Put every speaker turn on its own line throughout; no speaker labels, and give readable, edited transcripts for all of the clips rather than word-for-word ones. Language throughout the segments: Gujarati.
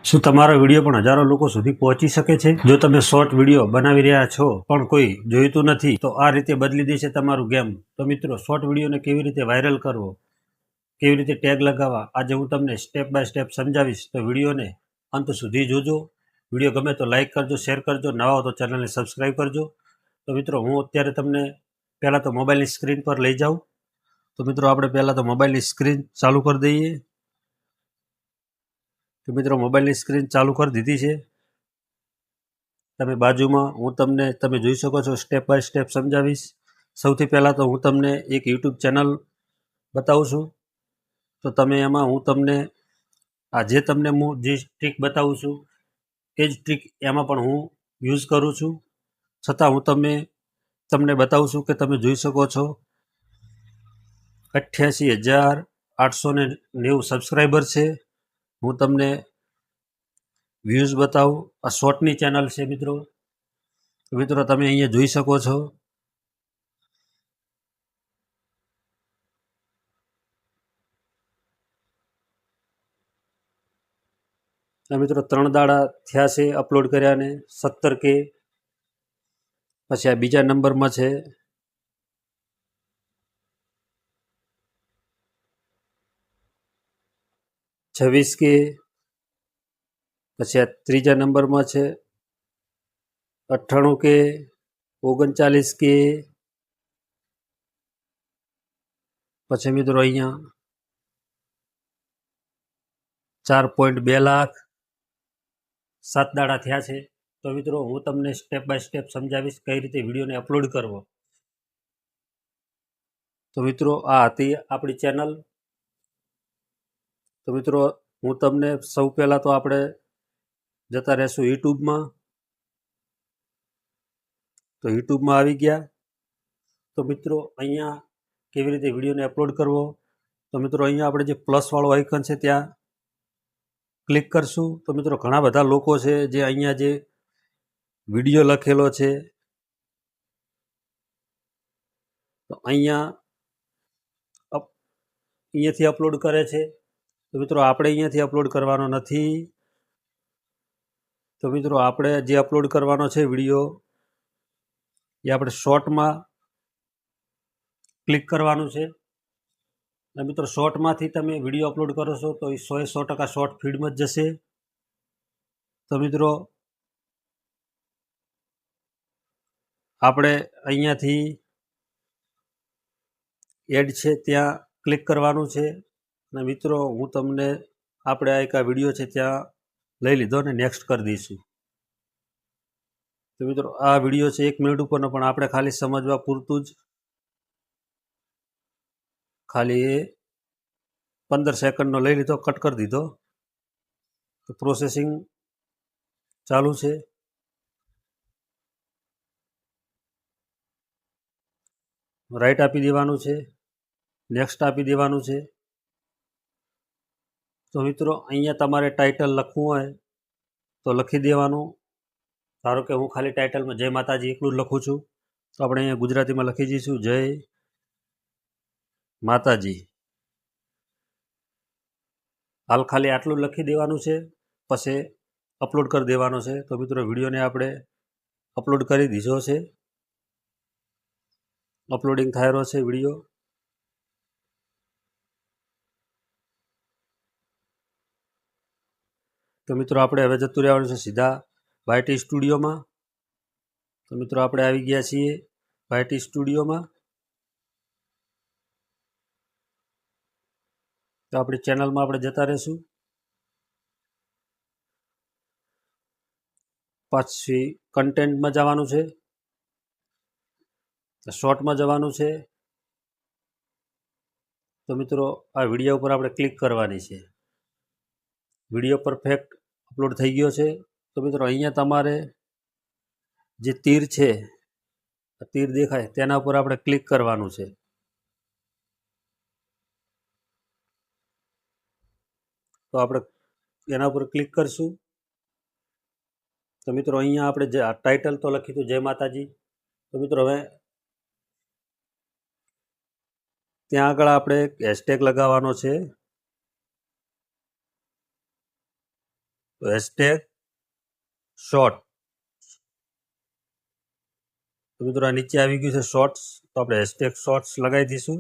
શું તમારો વિડીયો પણ હજારો લોકો સુધી પહોંચી શકે છે? જો તમે શોર્ટ વિડીયો બનાવી રહ્યા છો પણ કોઈ જોઈતું નથી તો આ રીતે બદલી દેશે તમારું ગેમ. તો મિત્રો, શોર્ટ વિડીયોને કેવી રીતે વાયરલ કરવો, કેવી રીતે ટેગ લગાવવા, આજે હું તમને સ્ટેપ બાય સ્ટેપ સમજાવીશ. તો વિડીયોને અંત સુધી જોજો. વિડીયો ગમે તો લાઇક કરજો, શેર કરજો, નવા હો તો ચેનલને સબસ્ક્રાઈબ કરજો. તો મિત્રો, હું અત્યારે તમને પહેલાં તો મોબાઈલની સ્ક્રીન પર લઈ જાઉં. તો મિત્રો, આપણે પહેલાં તો મોબાઈલની સ્ક્રીન ચાલુ કરી દઈએ. તો મિત્રો, મોબાઈલની સ્ક્રીન ચાલુ કરી દીધી છે. તમે બાજુમાં હું તમને તમે જોઈ શકો છો, સ્ટેપ બાય સ્ટેપ સમજાવીશ. સૌથી પહેલાં તો હું તમને એક યુટ્યુબ ચેનલ બતાવું છું. તો તમે એમાં હું તમને તમને હું જે ટ્રીક બતાવું છું એ જ ટ્રીક એમાં પણ હું યુઝ કરું છું. છતાં હું તમને બતાવું છું કે તમે જોઈ શકો છો 88,890 સબસ્ક્રાઈબર છે. હું તમને વ્યૂઝ બતાવું. આ શોર્ટની ચેનલ છે મિત્રો. મિત્રો, તમે અહીંયા જોઈ શકો છો. મિત્રો, 3 દાડા થયા છે અપલોડ કર્યાને, 17K. પછી આ બીજા નંબરમાં છે 26K. પછી આ ત્રીજા નંબરમાં છે 98K, 39K. પછી મિત્રો અહીંયા 4.2 લાખ. 7 દાડા થયા છે. તો મિત્રો, હું તમને સ્ટેપ બાય સ્ટેપ સમજાવીશ કઈ રીતે વિડીયોને અપલોડ કરવો. તો મિત્રો, આ હતી આપણી ચેનલ. તો મિત્રો, હું તમને સૌ પહેલાં તો આપણે જતા રહેશું યુટ્યુબમાં. તો યુટ્યુબમાં આવી ગયા. તો મિત્રો, અહીંયા કેવી રીતે વિડીયોને અપલોડ કરવો. તો મિત્રો, અહીંયા આપણે જે પ્લસવાળો આઇકન છે ત્યાં ક્લિક કરશું. તો મિત્રો, ઘણા બધા લોકો છે જે અહીંયા જે વિડીયો લખેલો છે તો અહીંયાથી અપલોડ કરે છે. તો મિત્રો, આપણે અહીંયાથી અપલોડ કરવાનો નથી. તો મિત્રો, આપણે જે અપલોડ કરવાનો છે વિડીયો એ આપણે શોર્ટમાં ક્લિક કરવાનું છે. અને મિત્રો, શોર્ટમાંથી તમે વિડીયો અપલોડ કરો છો તો એ 100% શોર્ટ ફીડમાં જ જશે. તો મિત્રો, આપણે અહીંયાથી એડ છે ત્યાં ક્લિક કરવાનું છે. અને મિત્રો, હું તમને આપણે આ એક વિડીયો છે ત્યાં લઈ લીધો અને નેક્સ્ટ કરી દઈશું. તો મિત્રો, આ વિડીયો છે 1 મિનિટ ઉપરનો, પણ આપણે ખાલી સમજવા પૂરતું જ ખાલી 15 સેકન્ડનો લઈ લીધો, કટ કરી દીધો. તો પ્રોસેસિંગ ચાલુ છે. રાઈટ આપી દેવાનું છે, નેક્સ્ટ આપી દેવાનું છે. તો મિત્રો, અહીંયા તમારે ટાઇટલ લખવું હોય તો લખી દેવાનું. ધારો કે હું ખાલી ટાઇટલમાં જય માતાજી એટલું જ લખું છું. તો આપણે અહીંયા ગુજરાતીમાં લખી દઈશું જય માતાજી. હાલ ખાલી આટલું લખી દેવાનું છે, પછી અપલોડ કરી દેવાનો છે. તો મિત્રો, વિડીયોને આપણે અપલોડ કરી દીધો છે. અપલોડિંગ થઈ રહ્યો છે વિડીયો. તો મિત્રો, આપણે હવે જતું રહેવાનું છે સીધા YT સ્ટુડિયોમાં. તો મિત્રો, આપણે આવી ગયા છીએ YT સ્ટુડિયોમાં. તો આપણી ચેનલમાં આપણે જતા રહીશું. પછી કન્ટેન્ટમાં જવાનું છે, શોર્ટમાં જવાનું છે. તો મિત્રો, આ વિડીયો ઉપર આપણે ક્લિક કરવાની છે. વિડીયો પરફેક્ટ અપલોડ થઈ ગયો છે. તો મિત્રો, અહીંયા તમારે જે તીર છે, તીર દેખાય તેના ઉપર આપણે ક્લિક કરવાનું છે. તો આપણે એના ઉપર ક્લિક કરશું. તો મિત્રો, અહીંયા આપણે જે ટાઇટલ તો લખ્યું હતું જય માતાજી. તો મિત્રો, હવે ત્યાં આગળ આપણે હેશટેગ લગાવવાનો છે. તો તો હેશટેગ શોર્ટ. તો મિત્રો આ નીચે આવી ગયું છે શોર્ટ્સ, તો આપણે હેશટેગ શોર્ટ્સ લગાવી દઈશું.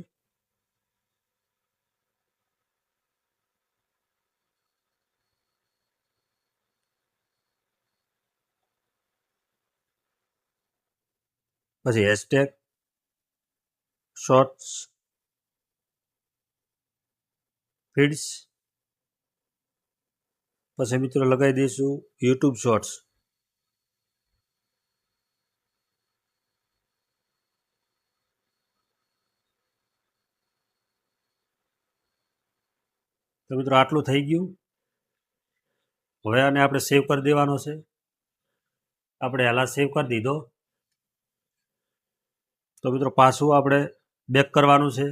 પછી હેશટેગ શોર્ટ્સ ફીડ્સ. પછી મિત્રો લગાવી દઈશું યુટ્યુબ શોર્ટ્સ. તો મિત્રો આટલું થઈ ગયું. હવે આને આપણે સેવ કરી દેવાનો છે. આપણે હાલા સેવ કરી દીધો. તો મિત્રો પાછું આપણે બેક કરવાનું છે.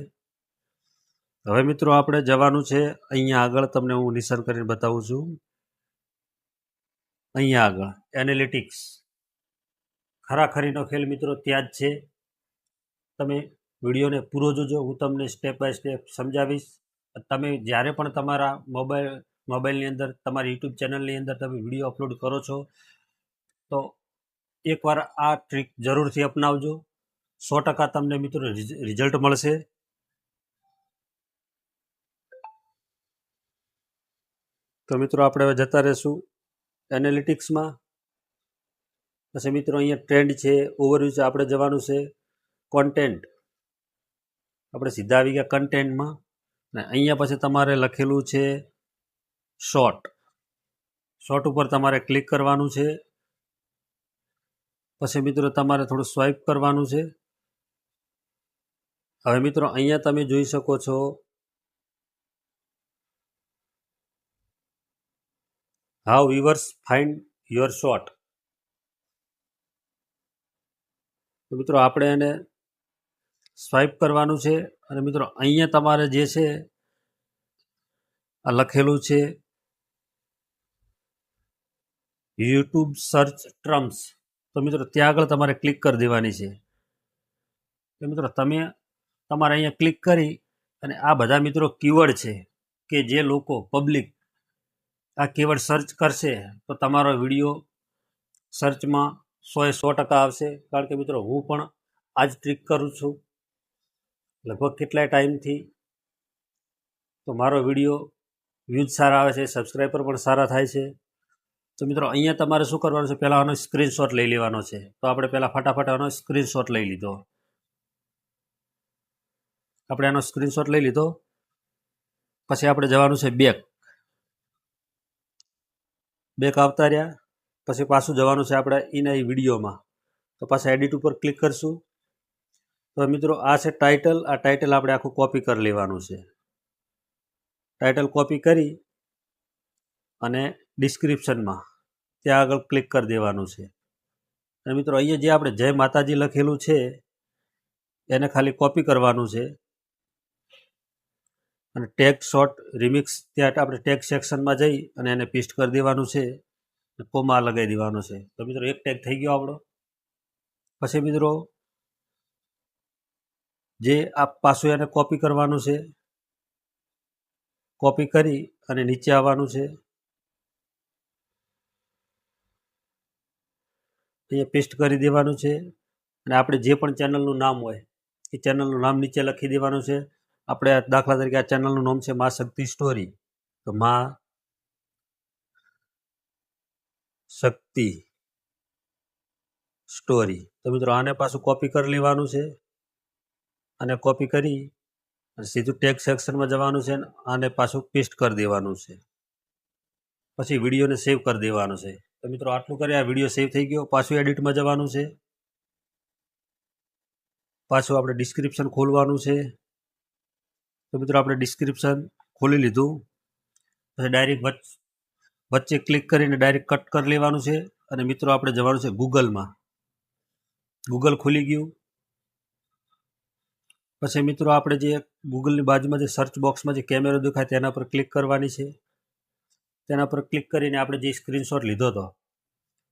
હવે મિત્રો આપણે જવાનું છે અહીંયા આગળ, તમને હું નિશાન કરીને બતાવું છું. અહીંયા આગળ એનાલિટિક્સ, ખરાખરીનો ખેલ મિત્રો ત્યાં જ છે. તમે વિડીયોને પૂરો જોજો, હું તમને સ્ટેપ બાય સ્ટેપ સમજાવીશ. તમે જ્યારે પણ તમારા મોબાઈલની અંદર, તમારી યુટ્યુબ ચેનલની અંદર તમે વિડીયો અપલોડ કરો છો, તો એકવાર આ ટ્રીક જરૂરથી અપનાવજો. 100% તમને મિત્રો રિઝલ્ટ મળશે. તો મિત્રો આપણે હવે જતા રહીશું એનાલિટિક્સમાં. પછી મિત્રો અહીંયા ટ્રેન્ડ છે, ઓવરવ્યૂ છે, આપણે જવાનું છે કોન્ટેન્ટ. આપણે સીધા આવી ગયા કન્ટેન્ટમાં, અને અહીંયા પછી તમારે લખેલું છે શોર્ટ. શોર્ટ ઉપર તમારે ક્લિક કરવાનું છે. પછી મિત્રો તમારે થોડું સ્વાઇપ કરવાનું છે. હવે મિત્રો અહીંયા તમે જોઈ શકો છો how viewers find your short. તો મિત્રો આપણે એને સ્વાઇપ કરવાનું છે. અને મિત્રો અહીંયા તમારે જે છે આ લખેલું છે યુટ્યુબ સર્ચ ટર્મ્સ. તો મિત્રો ત્યાં આગળ તમારે ક્લિક કરી દેવાની છે. તો મિત્રો તમે તમારે અહીંયા ક્લિક કરી અને આ બધા મિત્રો કીવર્ડ છે કે જે લોકો પબ્લિક આ કીવર્ડ સર્ચ કરશે તો તમારો વિડીયો સર્ચમાં 100% આવશે. કારણ કે મિત્રો હું પણ આ જ ટ્રીક કરું છું લગભગ કેટલાય ટાઈમથી. તો મારો વિડીયો વ્યૂઝ સારા આવે છે, સબસ્ક્રાઈબર પણ સારા થાય છે. તો મિત્રો અહીંયા તમારે શું કરવાનું છે, પહેલાં આનો સ્ક્રીનશોટ લઈ લેવાનો છે. તો આપણે પહેલાં ફટાફટ આનો સ્ક્રીનશોટ લઈ લીધો. આપણે આનો સ્ક્રીનશોટ લઈ લીધો. પછી આપણે જવાનું છે બેક આવતા રહ્યા. પછી પાછું જવાનું છે આપણે એના વિડીયોમાં. તો પાછા એડિટ ઉપર ક્લિક કરશું. તો મિત્રો આ છે ટાઇટલ. આ ટાઇટલ આપણે આખું કોપી કરી લેવાનું છે. ટાઇટલ કોપી કરી અને ડિસ્ક્રિપ્શનમાં ત્યાં આગળ ક્લિક કરી દેવાનું છે. અને મિત્રો અહીંયા જે આપણે જય માતાજી લખેલું છે એને ખાલી કોપી કરવાનું છે. અને ટેગ શોર્ટ રિમિક્સ ત્યાં આપણે ટેગ સેક્શનમાં જઈ અને એને પેસ્ટ કરી દેવાનું છે. કોમા લગાવી દેવાનો છે. તો મિત્રો એક ટેગ થઈ ગયો આપણો. પછી મિત્રો જે આ પાછું એને કોપી કરવાનું છે. કોપી કરી અને નીચે આવવાનું છે. અહીંયા પેસ્ટ કરી દેવાનું છે. અને આપણે જે પણ ચેનલનું નામ હોય એ ચેનલનું નામ નીચે લખી દેવાનું છે. આપણે દાખલા તરીકે આ ચેનલનું નામ છે મા શક્તિ સ્ટોરી. તો મા શક્તિ સ્ટોરી. તો મિત્રો આને પાછું કોપી કરી લેવાનું છે. અને કોપી કરી અને સીધું ટેગ સેક્શનમાં જવાનું છે. આને પાછું પેસ્ટ કરી દેવાનું છે. પછી વિડીયોને સેવ કરી દેવાનો છે. તો મિત્રો આટલું કરી આ વિડીયો સેવ થઈ ગયો. પાછું એડિટમાં જવાનું છે. પાછું આપણે ડિસ્ક્રિપ્શન ખોલવાનું છે. તો મિત્રો આપણે ડિસ્ક્રિપ્શન ખોલી લીધું. પછી ડાયરેક્ટ વચ્ચે ક્લિક કરીને ડાયરેક્ટ કટ કરી લેવાનું છે. અને મિત્રો આપણે જવાનું છે ગૂગલમાં. ગૂગલ ખુલી ગયું. પછી મિત્રો આપણે જે ગૂગલની બાજુમાં જે સર્ચ બોક્સમાં જે કેમેરો દેખાય તેના પર ક્લિક કરવાની છે. તેના પર ક્લિક કરીને આપણે જે સ્ક્રીનશોટ લીધો હતો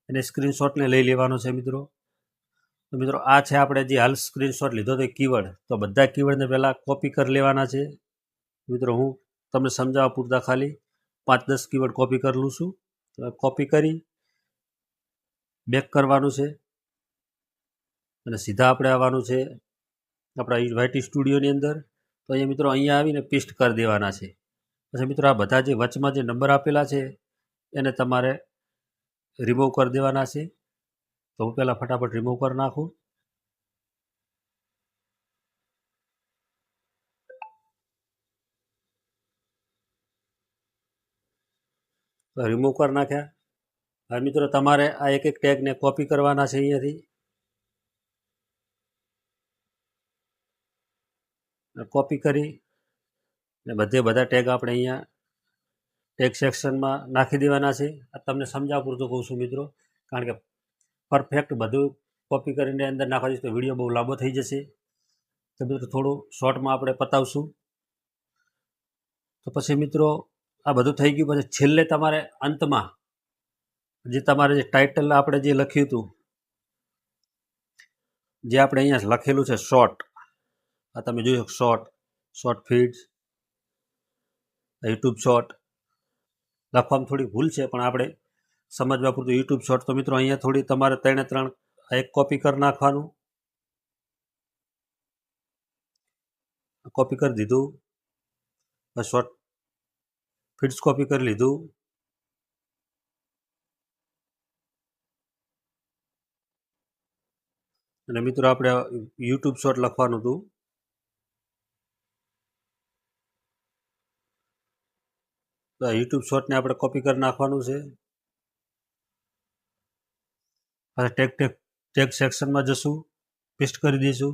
એને સ્ક્રીનશોટને લઈ લેવાનો છે મિત્રો. તો મિત્રો આ છે આપણે જે હાલ સ્ક્રીનશોટ લીધો હતો કીવર્ડ. તો બધા કીવર્ડને પહેલાં કોપી કરી લેવાના છે. મિત્રો હું તમને સમજાવવા પૂરતા ખાલી 5-10 કીવર્ડ કોપી કરેલું છું. કોપી કરી બેક કરવાનું છે અને સીધા આપણે આવવાનું છે આપણા વાયટી સ્ટુડિયોની અંદર. તો અહીંયા મિત્રો અહીંયા આવીને પેસ્ટ કરી દેવાના છે. પછી મિત્રો આ બધા જે વચમાં જે નંબર આપેલા છે એને તમારે રિમૂવ કરી દેવાના છે. તો હું પહેલાં ફટાફટ રિમૂવ કરી નાખું. તો રિમૂવ કરી નાખ્યા. હવે મિત્રો તમારે આ એક એક ટેગને કોપી કરવાના છે અહીંયાથી. કોપી કરી ને બધા ટેગ આપણે અહીંયા ટેગ સેક્શનમાં નાખી દેવાના છે. આ તમને સમજાવવા પૂરતું કહું છું મિત્રો, કારણ કે પરફેક્ટ બધું કોપી કરીને અંદર નાખવા જઈશ તો વિડીયો બહુ લાંબો થઈ જશે. તો મિત્રો થોડું શોર્ટમાં આપણે પતાવશું. તો પછી મિત્રો આ બધું થઈ ગયું પછી છેલ્લે તમારે અંતમાં જે તમારે જે ટાઇટલ આપણે જે લખ્યું હતું, જે આપણે અહીંયા લખેલું છે શોર્ટ, આ તમે જોઈ શકો શોર્ટ ફીડ્સ, યુટ્યુબ શોર્ટ લખવામાં થોડી ભૂલ છે પણ આપણે સમજવા પૂરતું યુટ્યુબ શોર્ટ. તો મિત્રો અહીંયા થોડી તમારે 3 એક કોપી કરી નાખવાનું. કોપી કરી દીધું. શોર્ટ ફીડ્સ કોપી કરી લીધું. અને મિત્રો આપણે યુટ્યુબ શોર્ટ લખવાનું હતું. તો યુટ્યુબ શોર્ટને આપણે કોપી કરી નાખવાનું છે. ટેગ સેક્શનમાં જશું, પેસ્ટ કરી દઈશું.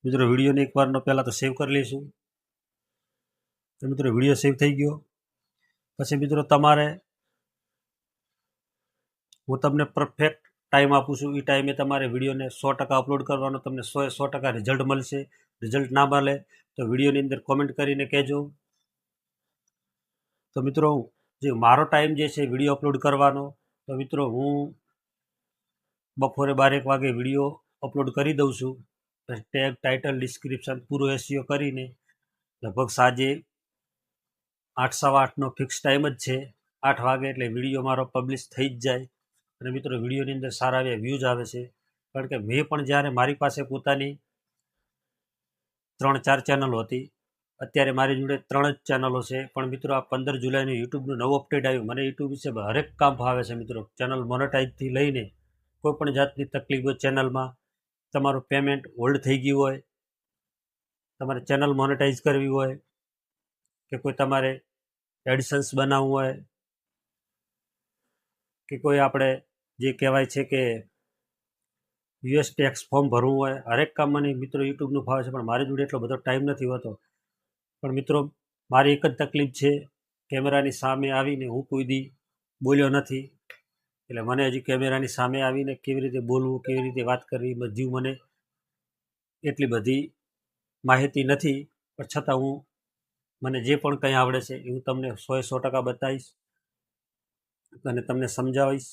મિત્રો વિડીયોને એકવારનો પહેલાં તો સેવ કરી લઈશું. તો મિત્રો વિડીયો સેવ થઈ ગયો. પછી મિત્રો તમારે હું તમને પરફેક્ટ ટાઈમ આપું છું. એ ટાઈમે તમારે વિડીયોને 100% અપલોડ કરવાનો. તમને 100% રિઝલ્ટ મળશે. રિઝલ્ટ ના મળે તો વિડીયોની અંદર કોમેન્ટ કરીને કહેજો. તો મિત્રો જે મારો ટાઈમ જે છે વિડીયો અપલોડ કરવાનો, તો મિત્રો હું બપોરે 12-1 વાગે વિડીયો અપલોડ કરી દઉં છું. પછી ટેગ, ટાઇટલ, ડિસ્ક્રિપ્શન પૂરો એસઈઓ કરીને લગભગ સાંજે 8-8:15નો ફિક્સ ટાઈમ જ છે. 8 વાગે એટલે વિડીયો મારો પબ્લિશ થઈ જ જાય. અને મિત્રો વિડીયોની અંદર સારા એવા વ્યૂઝ આવે છે. કારણ કે મેં પણ જ્યારે મારી પાસે પોતાની 3-4 ચેનલો હતી, અત્યારે મારી જોડે 3 જ ચેનલો છે. પણ મિત્રો આ 15 જુલાઈનું યુટ્યુબનું નવું અપડેટ આવ્યું. મને યુટ્યુબ વિશે હરેક કામ ફાવે છે મિત્રો. ચેનલ મોનેટાઈઝથી લઈને કોઈ પણ જાતની તકલીફ હોય ચેનલમાં, તમારું પેમેન્ટ હોલ્ડ થઈ ગયું હોય, તમારે ચેનલ મોનેટાઈઝ કરવી હોય, કે કોઈ તમારે એડસન્સ બનાવવું હોય, કે કોઈ આપણે જે કહેવાય છે કે યુએસ ટેક્સ ફોર્મ ભરવું હોય, હરેક કામ મને મિત્રો યુટ્યુબનું ફાવે છે. પણ મારી જોડે એટલો બધો ટાઈમ નથી હોતો. પણ મિત્રો મારી એક જ તકલીફ છે, કેમેરાની સામે આવીને હું કોઈ દી બોલ્યો નથી. એટલે મને હજી કેમેરાની સામે આવીને કેવી રીતે બોલવું, કેવી રીતે વાત કરવી, બધું મને એટલી બધી માહિતી નથી. પણ છતાં મને જે પણ કંઈ આવડે છે એ હું તમને 100% બતાવીશ અને તમને સમજાવીશ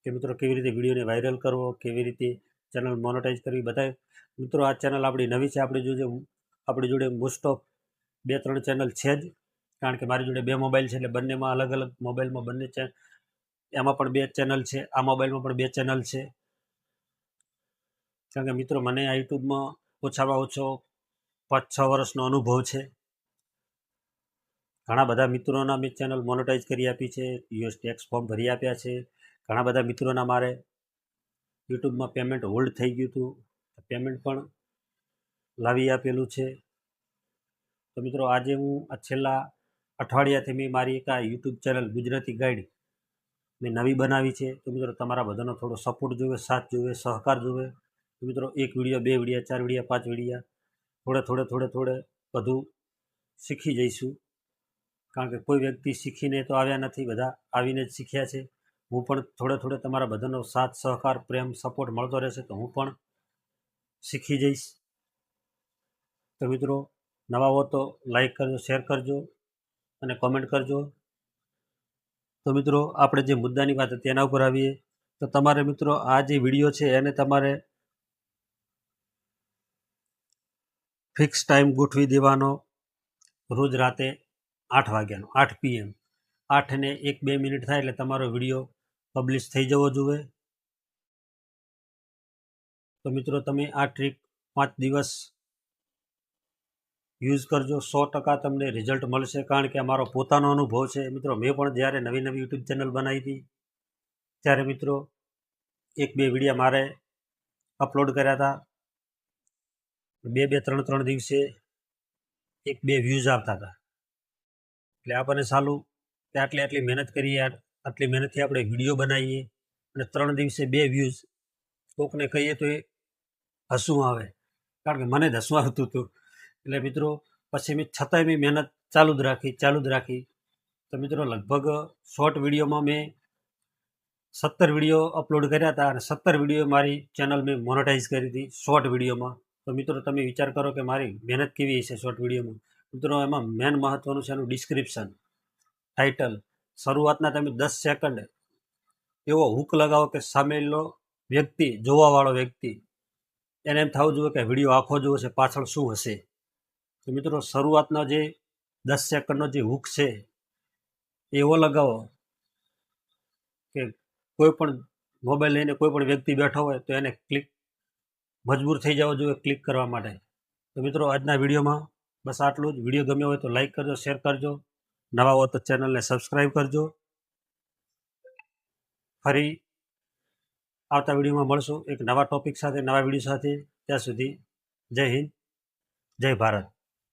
કે મિત્રો કેવી રીતે વિડીયોને વાયરલ કરવો, કેવી રીતે ચેનલ મોનેટાઈઝ કરવી. બધા મિત્રો આ ચેનલ આપણી નવી છે. આપણી જોડે મોસ્ટ ઓફ 2-3 ચેનલ છે જ, કારણ કે મારી જોડે 2 મોબાઈલ છે. એટલે બંનેમાં અલગ અલગ મોબાઈલમાં બંને એમાં પણ 2 ચેનલ છે, આ મોબાઈલમાં પણ 2 ચેનલ છે. કારણ કે મિત્રો મને આ યુટ્યુબમાં ઓછામાં ઓછો 5-6 વર્ષનો અનુભવ છે. ઘણા બધા મિત્રોના મેં ચેનલ મોનેટાઈઝ કરી આપી છે, યુએસ ટેક્સ ફોર્મ ભરી આપ્યા છે. ઘણા બધા મિત્રોના મારે યુટ્યુબમાં પેમેન્ટ હોલ્ડ થઈ ગયું હતું, પેમેન્ટ પણ લાવી આપેલું છે. તો મિત્રો આજે હું આ છેલ્લા અઠવાડિયાથી મેં મારી એક આ યુટ્યુબ ચેનલ ગુજરાતી ગાઈડ મેં નવી બનાવી છે. તો મિત્રો તમારા બધાનો થોડો સપોર્ટ જોઈએ, સાથ જોઈએ, સહકાર જોઈએ. તો મિત્રો 1 વિડીયો, 2 વિડીયા, 4 વિડીયા, 5 વિડીયા થોડે બધું શીખી જઈશું. કારણ કે કોઈ વ્યક્તિ શીખીને તો આવ્યા નથી, બધા આવીને જ શીખ્યા છે. હું પણ થોડે તમારા બધાનો સાથ, સહકાર, પ્રેમ, સપોર્ટ મળતો રહેશે તો હું પણ શીખી જઈશ. તો મિત્રો નવા હો તો લાઈક કરજો, શેર કરજો અને કોમેન્ટ કરજો. તો મિત્રો આપણે જે મુદ્દાની વાત હતી એના ઉપર આવીએ. તો તમારે મિત્રો આ જે વિડીયો છે એને તમારે ફિક્સ ટાઈમ ગોઠવી દેવાનો, રોજ રાતે 8 વાગ્યાનો, 8 PM. 8 ને 1-2 મિનિટ થાય એટલે તમારો વિડીયો પબ્લિશ થઈ જવો જોઈએ. તો મિત્રો તમે આ ટ્રીક 5 દિવસ યુઝ કરજો, 100% તમને રિઝલ્ટ મળશે. કારણ કે આ મારો પોતાનો અનુભવ છે મિત્રો. મેં પણ જ્યારે નવી યુટ્યુબ ચેનલ બનાવી હતી ત્યારે મિત્રો 1-2 વિડીયો મારે અપલોડ કર્યા હતા. 2-2, 3-3 દિવસે 1-2 વ્યૂઝ આવતા હતા. એટલે આપણને સાલું કે આટલી મહેનત કરીએ, આટલી મહેનતથી આપણે વિડીયો બનાવીએ અને 3 દિવસે 2 વ્યૂઝ, કોકને કહીએ તો એ હસવું આવે. કારણ કે મને જ હસવું આવતું હતું. એટલે મિત્રો પછી મેં છતાંય મેં મહેનત ચાલુ જ રાખી. તો મિત્રો લગભગ શોર્ટ વિડીયોમાં મેં 17 વિડીયો અપલોડ કર્યા હતા અને 17 વિડીયો મારી ચેનલ મેં મોનેટાઈઝ કરી હતી શોર્ટ વિડીયોમાં. તો મિત્રો તમે વિચાર કરો કે મારી મહેનત કેવી હશે શોર્ટ વિડીયોમાં. મિત્રો એમાં મેન મહત્ત્વનું છે એનું ડિસ્ક્રિપ્શન, ટાઇટલ. શરૂઆતના તમે 10 સેકન્ડ એવો હૂક લગાવો કે સામેલો વ્યક્તિ, જોવાવાળો વ્યક્તિ, એને એમ થવું જોઈએ કે વિડીયો આખો જોવો છે, પાછળ શું હશે. તો મિત્રો શરૂઆતનો જે 10 સેકન્ડનો જે હૂક છે એવો લગાવો કે કોઈ પણ મોબાઈલ લઈને કોઈ પણ વ્યક્તિ બેઠો હોય તો એને મજબૂર થઈ જવો જોઈએ ક્લિક કરવા માટે. તો મિત્રો આજના વિડીયોમાં બસ આટલું જ. વિડીયો ગમ્યો હોય તો લાઈક કરજો, શેર કરજો, નવા હો તો ચેનલને સબસ્ક્રાઈબ કરજો. ફરી આવતા વિડીયોમાં મળશું એક નવા ટોપિક સાથે, નવા વિડીયો સાથે. ત્યાં સુધી જય હિન્દ, જય ભારત.